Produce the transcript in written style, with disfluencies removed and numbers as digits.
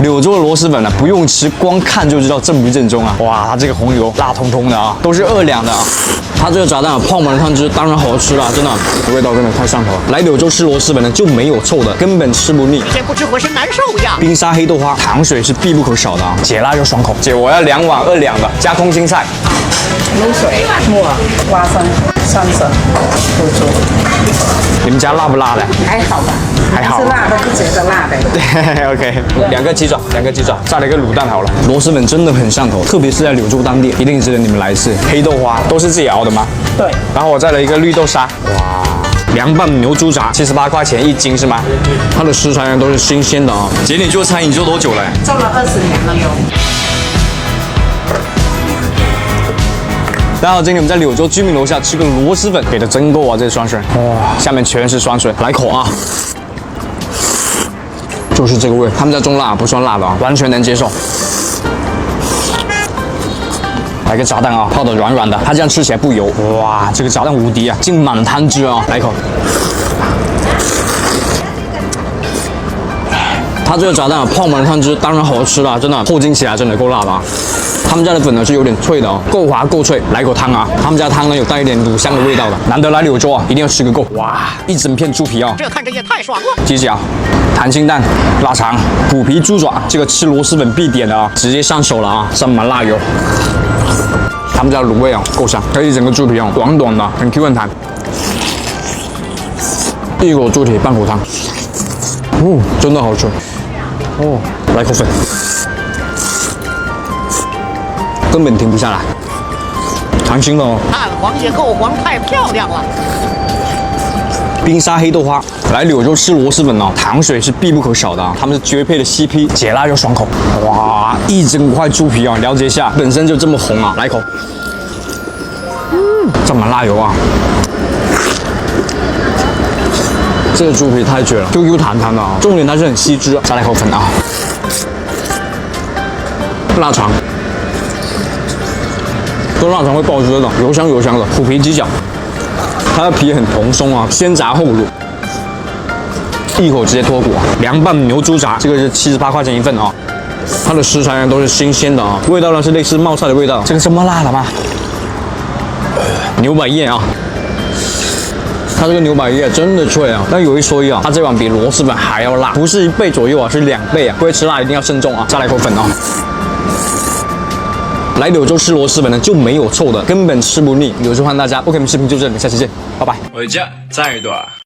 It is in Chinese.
柳州的螺蛳粉呢，不用吃，光看就知道正不正宗啊！哇，它这个红油辣彤彤的啊，都是2两的啊。它这个炸弹啊，泡满了汤汁，当然好吃了，真的，味道真的太上头了。来柳州吃螺蛳粉呢，就没有臭的，根本吃不腻。见不吃浑身难受呀！冰沙黑豆花，糖水是必不可少的啊，解辣又爽口。姐，我要2碗2两的，加空心菜。卤水、木耳、花生、三色、腐竹。你们家辣不辣的？还好吧？还好。是辣的，不觉得辣的。对，OK，2个鸡爪，再来一个卤蛋好了。螺蛳粉真的很上头，特别是在柳州当地，一定值得你们来一次。黑豆花都是自己熬的吗？对。然后我再来一个绿豆沙，哇，凉拌牛猪杂，78块钱1斤是吗？它的食材呢都是新鲜的啊。姐，你做餐饮做多久了？做了20年了哟。大家好，今天我们在柳州居民楼下吃个螺蛳粉，给的真够啊！这酸水，哇，下面全是酸水，来口啊！就是这个味，他们家中辣不算辣的啊，完全能接受。来个炸蛋啊，泡的软软的，它这样吃起来不油，哇，这个炸蛋无敌啊，浸满汤汁啊，来一口。它这个炸蛋啊，泡满了汤汁，当然好吃了，真的，后劲起来真的够辣的啊。他们家的粉呢是有点脆的哦，够滑够脆。来口汤啊，他们家汤呢有带一点卤香的味道的，难得来柳州啊，一定要吃个够。哇，一整片猪皮啊，这看着也太爽了！鸡脚、弹清蛋、腊肠、虎皮猪爪，这个吃螺蛳粉必点的啊，直接上手了啊，上满辣油。他们家的卤味啊够香，这一整个猪皮啊短短的，很 Q 很弹。一口猪蹄半口汤，真的好吃。来口粉。根本停不下来，糖心了哦！蛋黄也够黄，太漂亮了。冰沙黑豆花，来柳州吃螺蛳粉哦，糖水是必不可少的啊，他们是绝配的 CP， 解辣又爽口。哇，一整块猪皮啊，了解一下，本身就这么红啊，来一口，沾满辣油啊，这个猪皮太绝了，Q Q 弹弹的啊，重点它是很吸汁，再来口粉啊，腊肠。这腊肠会爆汁的，油香油香的。虎皮鸡脚，它的皮很蓬松啊，先炸后卤，一口直接脱骨啊。凉拌牛猪杂，这个是78块钱1份啊。它的食材呢都是新鲜的啊，味道呢是类似冒菜的味道。这个这么辣的吗？牛百叶啊，它这个牛百叶真的脆啊，但有一说一啊，它这碗比螺蛳粉还要辣，不是1倍左右啊，是2倍啊。各位吃辣一定要慎重啊。再来口粉啊。来柳州吃螺蛳粉呢就没有臭的，根本吃不腻。有时候欢迎大家 ，OK， 我们视频就这里，下期见，拜拜。回家再一段。